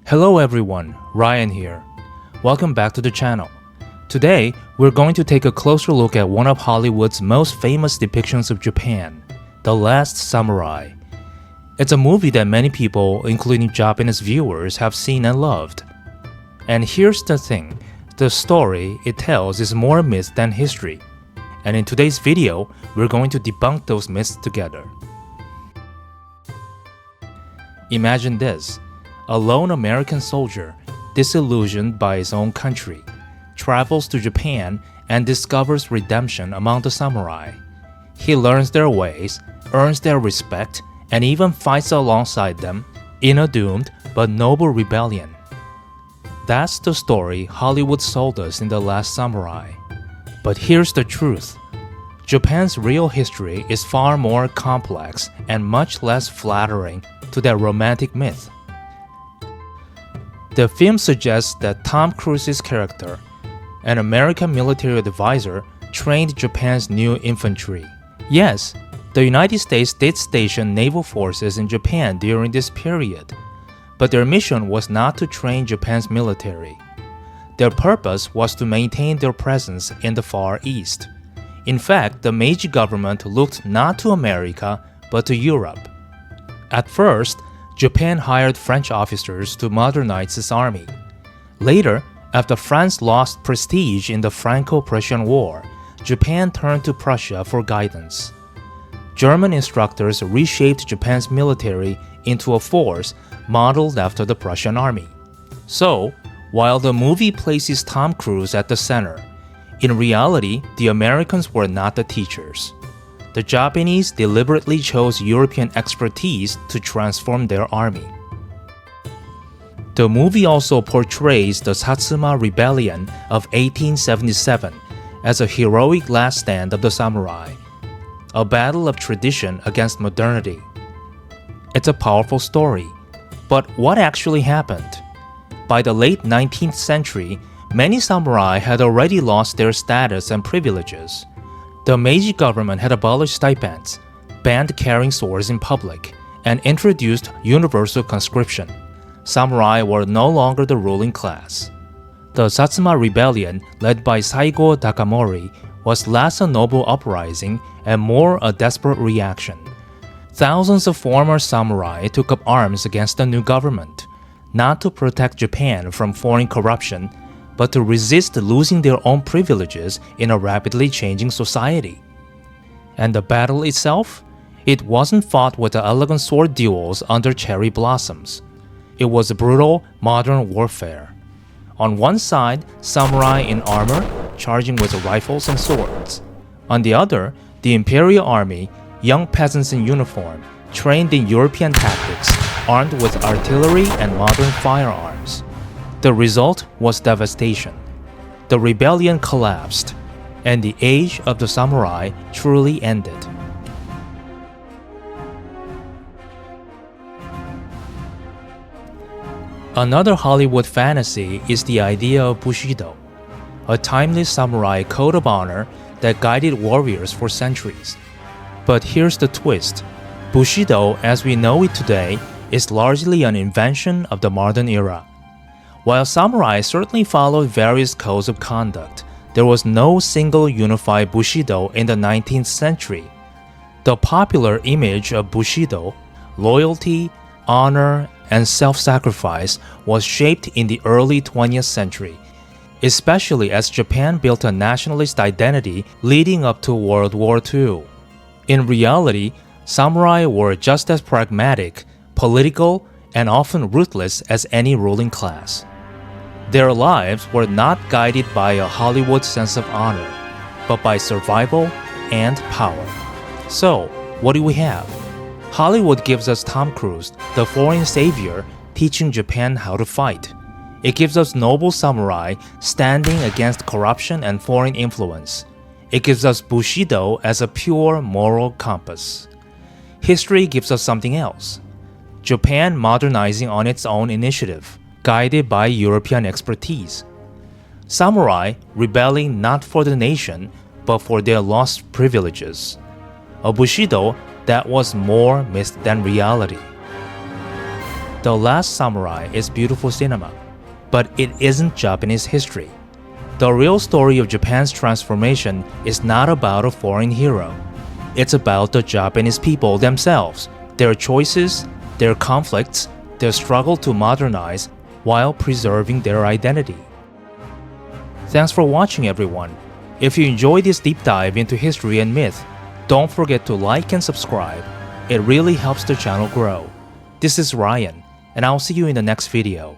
Hello everyone, Ryan here. Welcome back to the channel. Today, we're going to take a closer look at one of Hollywood's most famous depictions of Japan, The Last Samurai. It's a movie that many people, including Japanese viewers, have seen and loved. And here's the thing, the story it tells is more myth than history. And in today's video, we're going to debunk those myths together. Imagine this. A lone American soldier, disillusioned by his own country, travels to Japan and discovers redemption among the samurai. He learns their ways, earns their respect, and even fights alongside them in a doomed but noble rebellion. That's the story Hollywood sold us in The Last Samurai. But here's the truth. Japan's real history is far more complex and much less flattering to that romantic myth. The film suggests that Tom Cruise's character, an American military advisor, trained Japan's new infantry. Yes, the United States did station naval forces in Japan during this period, but their mission was not to train Japan's military. Their purpose was to maintain their presence in the Far East. In fact, the Meiji government looked not to America, but to Europe. At first, Japan hired French officers to modernize its army. Later, after France lost prestige in the Franco-Prussian War, Japan turned to Prussia for guidance. German instructors reshaped Japan's military into a force modeled after the Prussian army. So, while the movie places Tom Cruise at the center, in reality, the Americans were not the teachers. The Japanese deliberately chose European expertise to transform their army. The movie also portrays the Satsuma Rebellion of 1877 as a heroic last stand of the samurai, a battle of tradition against modernity. It's a powerful story, but what actually happened? By the late 19th century, many samurai had already lost their status and privileges. The Meiji government had abolished stipends, banned carrying swords in public, and introduced universal conscription. Samurai were no longer the ruling class. The Satsuma Rebellion, led by Saigo Takamori, was less a noble uprising and more a desperate reaction. Thousands of former samurai took up arms against the new government, not to protect Japan from foreign corruption, but to resist losing their own privileges in a rapidly changing society. And the battle itself? It wasn't fought with the elegant sword duels under cherry blossoms. It was brutal, modern warfare. On one side, samurai in armor, charging with rifles and swords. On the other, the imperial army, young peasants in uniform, trained in European tactics, armed with artillery and modern firearms. The result was devastation. The rebellion collapsed, and the age of the samurai truly ended. Another Hollywood fantasy is the idea of Bushido, a timeless samurai code of honor that guided warriors for centuries. But here's the twist. Bushido, as we know it today, is largely an invention of the modern era. While samurai certainly followed various codes of conduct, there was no single unified Bushido in the 19th century. The popular image of Bushido, loyalty, honor, and self-sacrifice was shaped in the early 20th century, especially as Japan built a nationalist identity leading up to World War II. In reality, samurai were just as pragmatic, political, and often ruthless as any ruling class. Their lives were not guided by a Hollywood sense of honor, but by survival and power. So, what do we have? Hollywood gives us Tom Cruise, the foreign savior, teaching Japan how to fight. It gives us noble samurai standing against corruption and foreign influence. It gives us Bushido as a pure moral compass. History gives us something else. Japan modernizing on its own initiative, guided by European expertise. Samurai rebelling not for the nation, but for their lost privileges. A Bushido that was more myth than reality. The Last Samurai is beautiful cinema, but it isn't Japanese history. The real story of Japan's transformation is not about a foreign hero. It's about the Japanese people themselves, their choices, their conflicts, their struggle to modernize while preserving their identity. Thanks for watching, everyone. If you enjoyed this deep dive into history and myth, don't forget to like and subscribe. It really helps the channel grow. This is Ryan, and I'll see you in the next video.